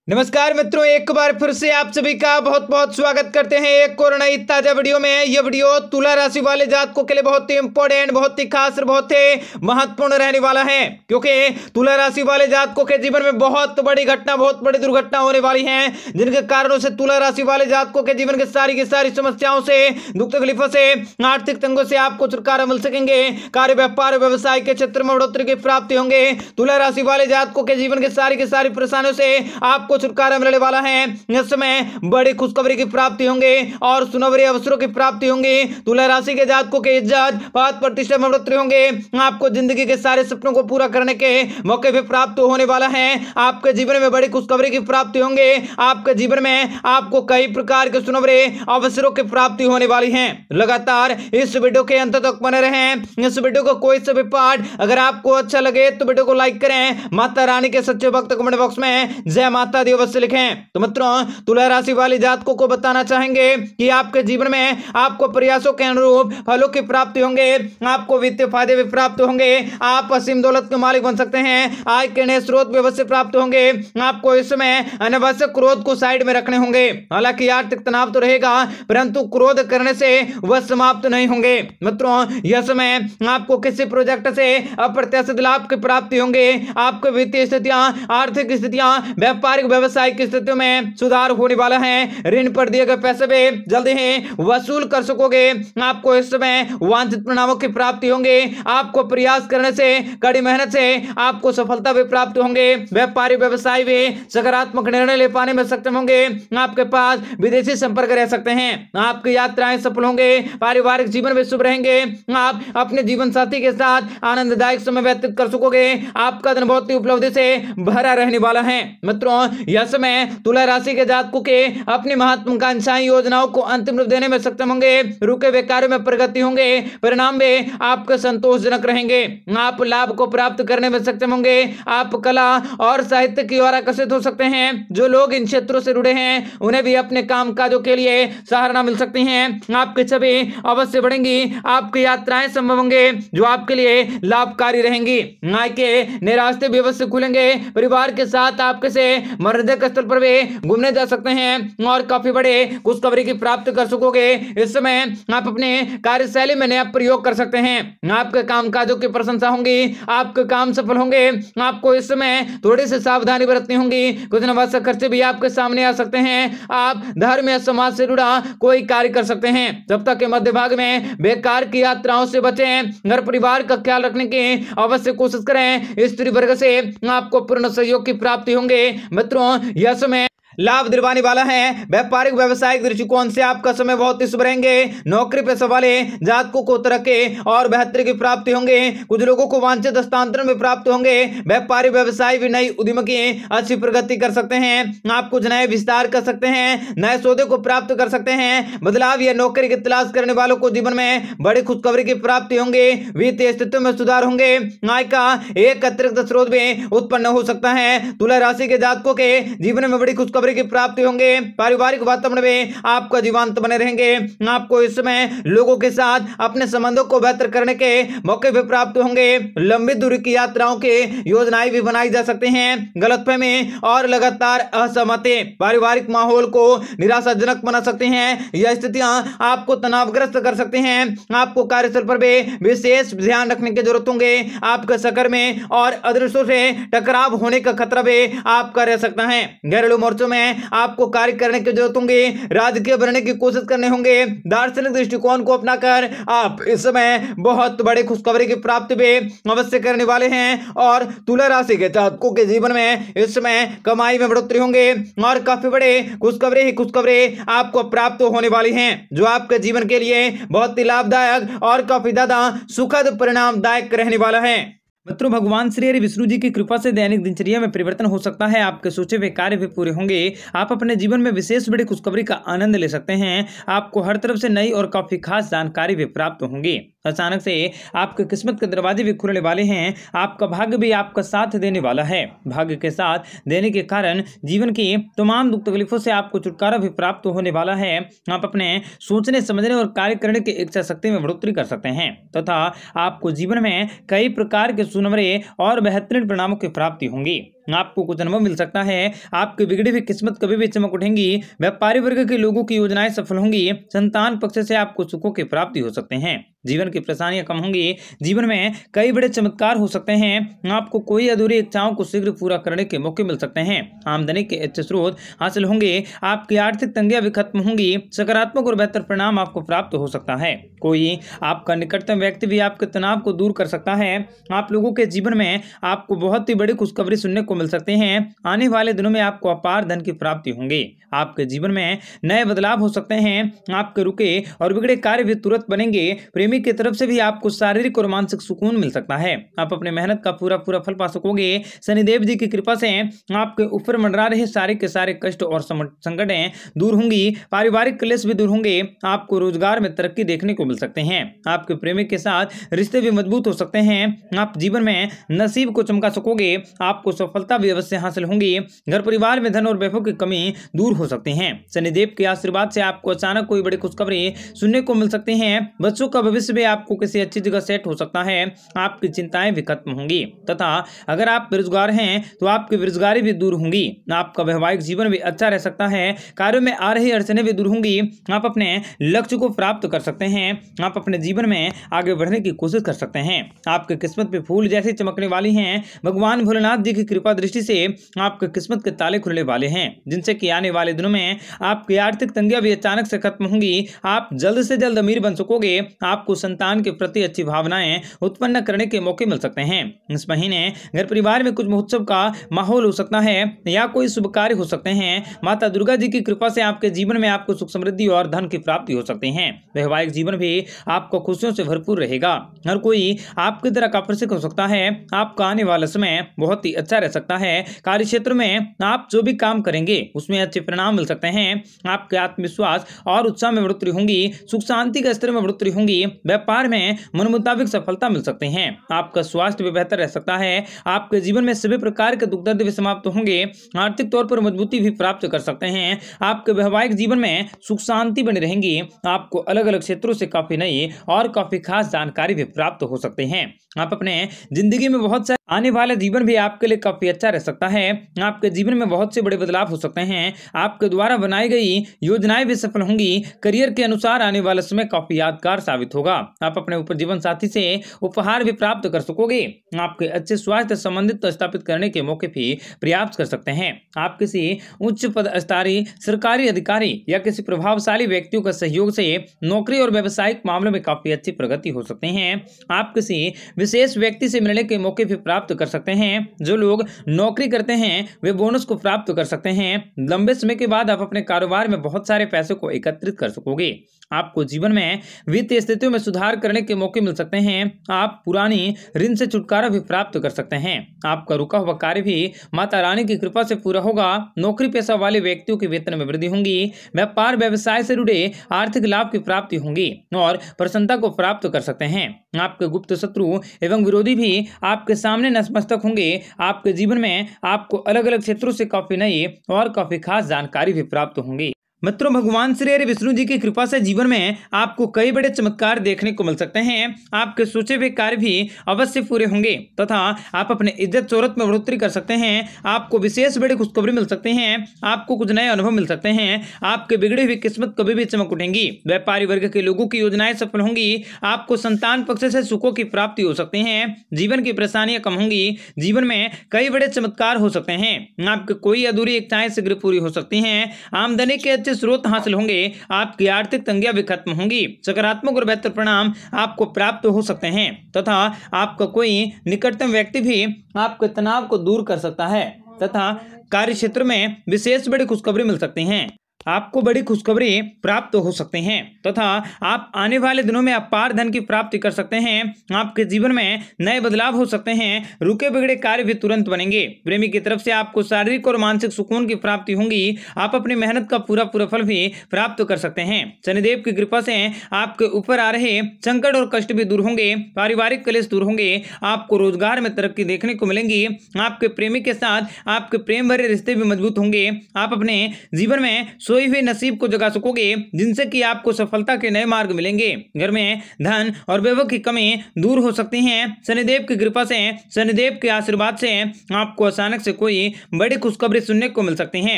नमस्कार मित्रों, एक बार फिर से आप सभी का बहुत बहुत स्वागत करते हैं एक और नई ताजा वीडियो में। यह वीडियो तुला राशि वाले जातकों के लिए बहुत ही इंपॉर्टेंट, बहुत ही खास और बहुत ही महत्वपूर्ण रहने वाला है, क्योंकि तुला राशि वाले जातकों के जीवन में बहुत बड़ी घटना, बहुत बड़ी दुर्घटना होने वाली है, जिनके कारणों से तुला राशि वाले जातकों के जीवन की सारी समस्याओं से, दुख तकलीफों से, आर्थिक तंगों से आपको छुटकारा मिल सकेंगे। कार्य, व्यापार, व्यवसाय के क्षेत्र में बढ़ोतरी की प्राप्ति होंगे। तुला राशि वाले जातकों के जीवन की सारी परेशानियों से आपको छुटकारा मिलने वाला है। इस समय बड़ी खुशखबरी की प्राप्ति होंगे और सुनहरे अवसरों की प्राप्ति होंगी। तुला राशि के जातकों के इज्जत, पद प्रतिष्ठा में बढ़ोतरी होंगे। आपको जिंदगी के सारे सपनों को पूरा करने के मौके भी प्राप्त होने वाला है। आपके जीवन में बड़ी खुशखबरी की प्राप्ति होंगे। आपके जीवन में आपको कई प्रकार के सुनहरे अवसरों की प्राप्ति होने वाली है। लगातार इस वीडियो के अंत तक बने रहें। इस वीडियो को कोई से भी पार्ट अगर आपको अच्छा लगे तो वीडियो को लाइक करें। माता रानी के सच्चे भक्त कमेंट बॉक्स में जय माता दी अवश्य लिखें। तो मित्रों, तुला राशि वाले जातकों को बताना चाहेंगे कि आपके जीवन में आपको प्रयासों के अनुरूप फलों की प्राप्ति होंगे। आपको वित्तीय फायदे भी प्राप्त होंगे। आप असीम दौलत के मालिक बन सकते हैं। आय के नए स्रोत भी अवश्य प्राप्त होंगे। आपको इस समय अनावश्यक क्रोध को साइड में रखने होंगे। हालांकि आर्थिक तनाव तो रहेगा, परंतु क्रोध करने से वह समाप्त नहीं होंगे। मित्रों, यह समय आपको किसी प्रोजेक्ट से अप्रत्याशित लाभ की प्राप्ति होंगे। आपको वित्तीय स्थितियां, आर्थिक स्थितियां, व्यापारिक व्यवसायिक स्थितियों में सुधार होने वाला है। ऋण पर दिए गए पैसे भी जल्दी ही वसूल कर सकोगे। आपको इस समय वांछित परिणामों की प्राप्ति होंगे। आपको प्रयास करने से, कड़ी मेहनत से आपको सफलता भी प्राप्त होंगे। व्यापारी व्यवसाय भी सकारात्मक निर्णय ले पाने में सक्षम होंगे। आपके पास विदेशी संपर्क रह सकते हैं। आपकी यात्राएं सफल होंगे। पारिवारिक जीवन भी शुभ रहेंगे। आप अपने जीवन साथी के साथ आनंददायक समय व्यतीत कर सकोगे। आपका दिन बहुत ही उपलब्धि से भरा रहने वाला है। मित्रों, यह समय तुला राशि के जातकों के अपनी महत्वाकांक्षाएं, योजनाओं को अंतिम रूप देने में सक्षम होंगे। रुके हुए कार्यों में प्रगति होंगे। परिणाम भी आपके संतोषजनक रहेंगे। आप लाभ को प्राप्त करने में सक्षम होंगे। आप कला और साहित्य की ओर आकर्षित हो सकते हैं। जो लोग इन क्षेत्रों से जुड़े हैं उन्हें भी अपने काम काजों के लिए सराहना मिल सकती है। आपकी छवि अवश्य बढ़ेंगी। आपकी यात्राएं संभव होंगे जो आपके लिए लाभकारी रहेंगी। आय के नए रास्ते भी अवश्य खुलेंगे। परिवार के साथ आप किसी मनोरंजक स्थल पर भी घूमने जा सकते हैं और काफी बड़े खुशखबरी की प्राप्ति कर सकोगे। इस समय आप अपने कार्यशैली में नया प्रयोग कर सकते हैं। आपके कामकाजों की प्रशंसा होंगी। आपके काम सफल होंगे। आपको इस समय थोड़ी सी सावधानी बरतनी होगी। कुछ अनावश्यक खर्चे भी आपके सामने आ सकते हैं। आप धर्म या समाज से जुड़ा कोई कार्य कर सकते हैं। जब तक के मध्य भाग में बेकार की यात्राओं से बचें। घर परिवार का ख्याल रखने की अवश्य कोशिश करें। स्त्री वर्ग से आपको पूर्ण सहयोग की प्राप्ति होंगे। मित्रों, यह समय लाभ दिलवाने वाला है। व्यापारिक व्यवसायिक दृष्टिकोण से आपका समय बहुत ही शुभ रहेंगे। नौकरी पेशा वाले जातकों को तरक्की और बेहतरी की प्राप्ति होंगे। कुछ लोगों को वांछित हस्तांतरण भी प्राप्त होंगे। व्यापारी व्यवसाय भी नई उद्यम की अच्छी प्रगति कर सकते हैं। आप कुछ नए विस्तार कर सकते हैं। नए सौदे को प्राप्त कर सकते हैं। बदलाव या नौकरी की तलाश करने वालों को जीवन में बड़ी खुशखबरी की प्राप्ति होंगे। वित्तीय स्थितियों में सुधार होंगे। आय का एक अतिरिक्त स्रोत भी उत्पन्न हो सकता है। तुला राशि के जातकों के जीवन में बड़ी खुशखबरी की प्राप्ति होंगे। पारिवारिक वातावरण में आपका जीवांत बने रहेंगे। आपको इस समय लोगों के साथ अपने संबंधों को बेहतर करने के मौके भी प्राप्त होंगे। लंबी दूरी की यात्राओं के योजनाएं भी बनाई जा सकती हैं। गलतफहमी और लगातार असहमति पारिवारिक माहौल को निराशाजनक बना सकती हैं। यह स्थितियां आपको तनावग्रस्त कर सकती हैं। आपको कार्यस्थल पर भी विशेष ध्यान रखने की जरूरत होंगे। आपके सहकर्मी और अदृश्यों से टकराव होने का खतरा भी आपका रह सकता है। घरेलू मोर्चों में आपको कार्य करने की जरूरत होंगी। राजकीय बनने की कोशिश करने होंगे। दार्शनिक दृष्टिकोण को अपनाकर आप इस समय बहुत बड़े खुशखबरी की प्राप्ति भी अवश्य करने वाले हैं। और तुला राशि के जातकों के जीवन में इस समय कमाई में बढ़ोतरी होंगे और काफी बड़े खुशखबरी आपको प्राप्त होने वाली हैं, जो आपके जीवन के लिए बहुत ही लाभदायक और काफी ज्यादा सुखद परिणामदायक रहने वाला है। मित्रों, भगवान श्री हरि विष्णु जी की कृपा से दैनिक दिनचर्या में परिवर्तन हो सकता है। आपके सोचे हुए कार्य भी पूरे होंगे। आप अपने जीवन में विशेष बड़ी खुशखबरी का आनंद ले सकते हैं। आपको हर तरफ से नई और काफी खास जानकारी भी प्राप्त होंगी। अचानक से आपके किस्मत के दरवाजे भी खुलने वाले हैं। आपका भाग्य भी आपका साथ देने वाला है। भाग्य के साथ देने के कारण जीवन की तमाम दुख तकलीफों से आपको छुटकारा भी प्राप्त होने वाला है। आप अपने सोचने, समझने और कार्य करने की इच्छा शक्ति में बढ़ोतरी कर सकते हैं तथा आपको जीवन में कई प्रकार के सुनहरे और बेहतरीन परिणामों की प्राप्ति होंगी। आपको कुछ अनुभव मिल सकता है। आपकी बिगड़ी हुई किस्मत कभी भी चमक उठेंगी। व्यापारी वर्ग के लोगों की योजनाएं सफल होंगी। संतान पक्ष से आपको सुखों की प्राप्ति हो सकते हैं। जीवन की परेशानियां कम होंगी। जीवन में कई बड़े चमत्कार हो सकते हैं। आपको कोई अधूरी इच्छाओं को शीघ्र पूरा करने के मौके मिल सकते हैं। आमदनी के अच्छे स्रोत हासिल होंगे। आपकी आर्थिक तंगियां भी खत्म होंगी। सकारात्मक और बेहतर परिणाम आपको प्राप्त हो सकता है। कोई आपका निकटतम व्यक्ति भी आपके तनाव को दूर कर सकता है। आप लोगों के जीवन में आपको बहुत ही बड़ी खुशखबरी सुनने को मिल सकते हैं। आने वाले दिनों में आपको अपार धन की प्राप्ति होंगी। आपके जीवन में नए बदलाव हो सकते हैं। आपके रुके और बिगड़े कार्य भी तुरंत बनेंगे। प्रेमी की तरफ से भी आपको शारीरिक और मानसिक सुकून मिल सकता है। आप अपने मेहनत का पूरा फल पा सकोगे। शनिदेव जी की कृपा से आपके ऊपर मंडरा रहे सारे के सारे कष्ट और संकटें दूर होंगी। पारिवारिक क्लेश भी दूर होंगे। आपको रोजगार में तरक्की देखने को मिल सकते हैं। आपके प्रेमी के साथ रिश्ते भी मजबूत हो सकते हैं। आप जीवन में नसीब को चमका सकोगे। आपको सफलता भी अवश्य हासिल होंगी। घर परिवार में धन और वैभव की कमी दूर हो सकती है। शनिदेव के आशीर्वाद से आपको अचानक कोई बड़ी खुशखबरी सुनने को मिल सकती है। बच्चों का भविष्य भी आपको किसी अच्छी जगह सेट हो सकता है। आपकी चिंताएं भी खत्म होंगी तथा अगर आप बेरोजगार हैं तो आपकी बेरोजगारी भी दूर होंगी। आपका वैवाहिक जीवन भी अच्छा रह सकता है। कार्यों में आ रही अड़चनें भी दूर होंगी। आप अपने लक्ष्य को प्राप्त कर सकते हैं। आप अपने जीवन में आगे बढ़ने की कोशिश कर सकते हैं। आपकी किस्मत पे फूल जैसी चमकने वाली हैं। भगवान भोलेनाथ जी की कृपा दृष्टि से आपकी किस्मत के ताले खुलने वाले हैं, जिनसे कि आने वाले दिनों में आपकी आर्थिक तंगियां भी अचानक से खत्म होंगी। आप जल्द से जल्द अमीर बन सकोगे। आपको संतान के प्रति अच्छी भावनाएं उत्पन्न करने के मौके मिल सकते हैं। इस महीने घर परिवार में कुछ महोत्सव का माहौल हो सकता है या कोई शुभ कार्य हो सकते हैं। माता दुर्गा जी की कृपा से आपके जीवन में आपको सुख समृद्धि और धन की प्राप्ति हो सकती है। वैवाहिक जीवन भी आपको खुशियों से भरपूर रहेगा। हर कोई आपकी तरह आकर्षित हो सकता है। आपका आने वाला समय बहुत ही अच्छा रह सकता है। कार्य क्षेत्र में आप जो भी काम करेंगे उसमें अच्छे परिणाम मिल सकते हैं। आपके आत्मविश्वास और उत्साह में बढ़ोतरी होंगी। सुख शांति के स्तर में बढ़ोतरी होंगी। व्यापार में मन मुताबिक सफलता मिल सकते हैं। आपका स्वास्थ्य भी बेहतर रह सकता है। आपके जीवन में सभी प्रकार के दुख दर्द भी समाप्त होंगे। आर्थिक तौर पर मजबूती भी प्राप्त कर सकते हैं। आपके वैवाहिक जीवन में सुख शांति बनी रहेंगी। आपको अलग अलग क्षेत्रों से काफी नई और काफी खास जानकारी भी प्राप्त हो सकते हैं। आप अपने जिंदगी में बहुत सारे आने वाला जीवन भी आपके लिए काफी अच्छा रह सकता है। आपके जीवन में बहुत से बड़े बदलाव हो सकते हैं। आपके द्वारा बनाई गई योजनाएं भी सफल होंगी। करियर के अनुसार आने वाला समय काफी यादगार साबित होगा। आप अपने ऊपर जीवन साथी से उपहार भी प्राप्त कर सकोगे। आपके अच्छे स्वास्थ्य संबंधित स्थापित करने के मौके भी प्रयास कर सकते हैं। आप किसी उच्च पदाधिकारी, सरकारी अधिकारी या किसी प्रभावशाली व्यक्तियों का सहयोग से नौकरी और व्यवसायिक मामलों में काफी अच्छी प्रगति हो सकते हैं। आप किसी विशेष व्यक्ति से मिलने के मौके भी प्राप्त कर सकते हैं। जो लोग नौकरी करते हैं वे बोनस को प्राप्त कर सकते हैं। लंबे समय के बाद आप अपने कारोबार में बहुत सारे पैसे को एकत्रित कर सकोगे। आपको जीवन में वित्तीय स्थितियों में सुधार करने के मौके मिल सकते हैं। आप पुरानी ऋण से छुटकारा भी प्राप्त कर सकते हैं। आपका रुका हुआ कार्य भी माता रानी की कृपा से पूरा होगा। नौकरी पेशा वाले व्यक्तियों के वेतन में वृद्धि होंगी। व्यापार व्यवसाय से जुड़े आर्थिक लाभ की प्राप्ति होंगी और प्रसन्नता को प्राप्त कर सकते हैं। आपके गुप्त शत्रु एवं विरोधी भी आपके सामने नतमस्तक होंगे। आपके जीवन में आपको अलग अलग क्षेत्रों से काफी नई और काफी खास जानकारी भी प्राप्त होंगी। मित्रों, भगवान श्री हरि विष्णु जी की कृपा से जीवन में आपको कई बड़े चमत्कार देखने को मिल सकते हैं। आपके सोचे हुए कार्य भी अवश्य पूरे होंगे तथा आप अपने इज्जत शोहरत में बढ़ोतरी कर सकते हैं। आपको विशेष बड़ी खुशखबरी मिल सकती हैं। आपको कुछ नए अनुभव मिल सकते हैं। आपके बिगड़ी हुई किस्मत कभी भी चमक उठेंगी। व्यापारी वर्ग के लोगों की योजनाएं सफल होंगी। आपको संतान पक्ष से सुखों की प्राप्ति हो सकती है। जीवन की परेशानियां कम होंगी। जीवन में कई बड़े चमत्कार हो सकते हैं। आपकी कोई अधूरी इच्छाएं शीघ्र पूरी हो सकती हैं। आमदनी के स्रोत हासिल होंगे। आपकी आर्थिक तंगियां भी खत्म होंगी। सकारात्मक और बेहतर परिणाम आपको प्राप्त हो सकते हैं तथा आपका कोई निकटतम व्यक्ति भी आपके तनाव को दूर कर सकता है तथा कार्य क्षेत्र में विशेष बड़ी खुशखबरी मिल सकती हैं। आपको बड़ी खुशखबरी प्राप्त हो सकते हैं तथा आप आने वाले दिनों में अपार धन की प्राप्ति कर सकते हैं। आपके जीवन में नए बदलाव हो सकते हैं। रुके बिगड़े कार्य भी तुरंत बनेंगे। प्रेमी की तरफ से आपको शारीरिक और मानसिक सुकून की प्राप्ति होंगी। आप अपनी मेहनत का पूरा फल भी प्राप्त कर सकते हैं। शनिदेव की कृपा से आपके ऊपर आ रहे संकट और कष्ट भी दूर होंगे। पारिवारिक कलेश दूर होंगे। आपको रोजगार में तरक्की देखने को मिलेंगी। आपके प्रेमी के साथ आपके प्रेम भरे रिश्ते भी मजबूत होंगे। आप अपने जीवन में सोए हुए नसीब को जगा सकोगे, जिनसे कि आपको सफलता के नए मार्ग मिलेंगे। घर में धन और वैभव की कमी दूर हो सकती है। शनिदेव की कृपा से, शनिदेव के आशीर्वाद से आपको अचानक से कोई बड़ी खुशखबरी सुनने को मिल सकती है।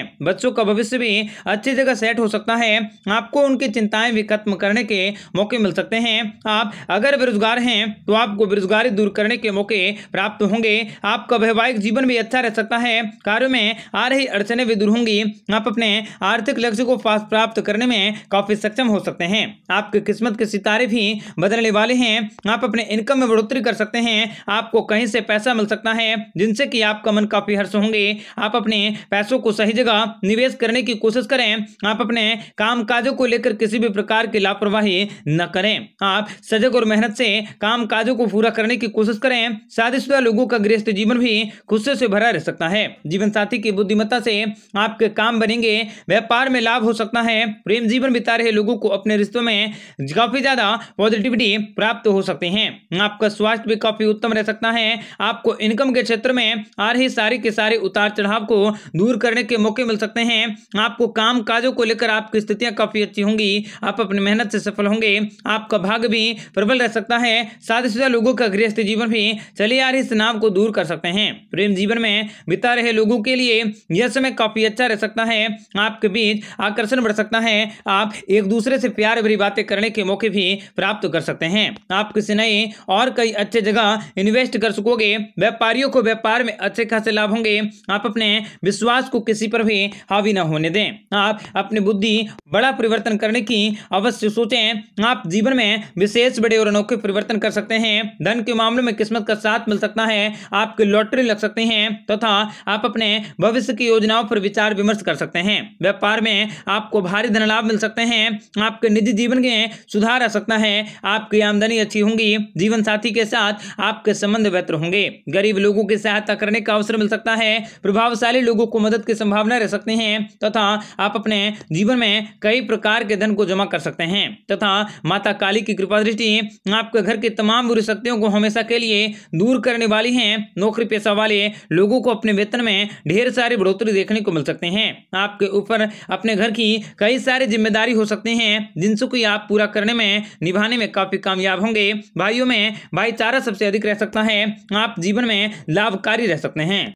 बच्चों का भविष्य भी अच्छी जगह सेट हो सकता है। आपको उनकी चिंताएं भी खत्म करने के मौके मिल सकते हैं। आप अगर बेरोजगार हैं तो आपको बेरोजगारी दूर करने के मौके प्राप्त होंगे। आपका वैवाहिक जीवन भी अच्छा रह सकता है। कार्यों में आ रही अड़चनें भी दूर होंगी। आप अपने आर्थिक लक्ष्य को प्राप्त करने में काफी सक्षम हो सकते हैं। आपकी किस्मत के सितारे भी बदलने वाले हैं। आप अपने इनकम में बढ़ोतरी कर सकते हैं। आपको कहीं से पैसा मिल सकता है, जिनसे कि आपका मन काफी हर्ष होंगे। आप अपने पैसों को सही जगह निवेश करने की कोशिश करें। आप अपने काम काजों को लेकर किसी भी प्रकार की लापरवाही न करें। आप सजग और मेहनत से काम काजों को पूरा करने की कोशिश करें। शादीशुदा लोगों का गृहस्थ जीवन भी खुशी से भरा रह सकता है। जीवन साथी की बुद्धिमत्ता से आपके काम बनेंगे। व्यापार में लाभ हो सकता है। प्रेम जीवन बिता रहे लोगों को अपने रिश्तों में काफी ज्यादा पॉजिटिविटी प्राप्त हो सकते हैं। आपका स्वास्थ्य भी काफी उत्तम रह सकता है। आपको इनकम के क्षेत्र में आ रही सारी के सारे उतार चढ़ाव को दूर करने के मौके मिल सकते हैं। आपको काम काजों को लेकर आपकी स्थितियां काफी अच्छी होंगी। आप अपनी मेहनत से सफल होंगे। आपका भाग्य भी प्रबल रह सकता है। शादीशुदा लोगों का गृहस्थ जीवन भी चली आ रही तनाव को दूर कर सकते हैं। प्रेम जीवन में बिता रहे लोगों के लिए यह समय काफी अच्छा रह सकता है। आपके बीच आकर्षण बढ़ सकता है। आप एक दूसरे से प्यार भरी बातें करने के मौके भी प्राप्त कर सकते हैं। आप किसी नए और कई अच्छे जगह इन्वेस्ट कर सकोगे। व्यापारियों को व्यापार में अच्छे खासे लाभ होंगे। आप अपने विश्वास को किसी पर भी हावी न होने दें। आप अपनी बुद्धि बड़ा परिवर्तन करने की अवश्य सोचें। आप जीवन में विशेष बड़े और अनोखे परिवर्तन कर सकते हैं। धन के मामले में किस्मत का साथ मिल सकता है। आपकी लॉटरी लग सकती है तथा आप अपने भविष्य की योजनाओं पर विचार विमर्श कर सकते हैं। व्यापार में आपको भारी धन लाभ मिल सकते हैं। आपके निजी जीवन में सुधार आ सकता है। आपकी आमदनी अच्छी होंगी। जीवन साथी के साथ आपके संबंध बेहतर होंगे। गरीब लोगों की सहायता करने का अवसर मिल सकता है। प्रभावशाली लोगों को मदद की संभावना रह सकती है तथा आप अपने जीवन में कई प्रकार के धन को जमा कर सकते हैं तथा माता काली की कृपा दृष्टि आपके घर की तमाम बुरी शक्तियों को हमेशा के लिए दूर करने वाली है। नौकरी पेशा वाले लोगों को अपने वेतन में ढेर सारी बढ़ोतरी देखने को मिल सकते हैं। आपके ऊपर अपने घर की कई सारी जिम्मेदारी हो सकती हैं, जिनसे कि आप पूरा करने में निभाने में काफी कामयाब होंगे। भाइयों में भाईचारा सबसे अधिक रह सकता है। आप जीवन में लाभकारी रह सकते हैं।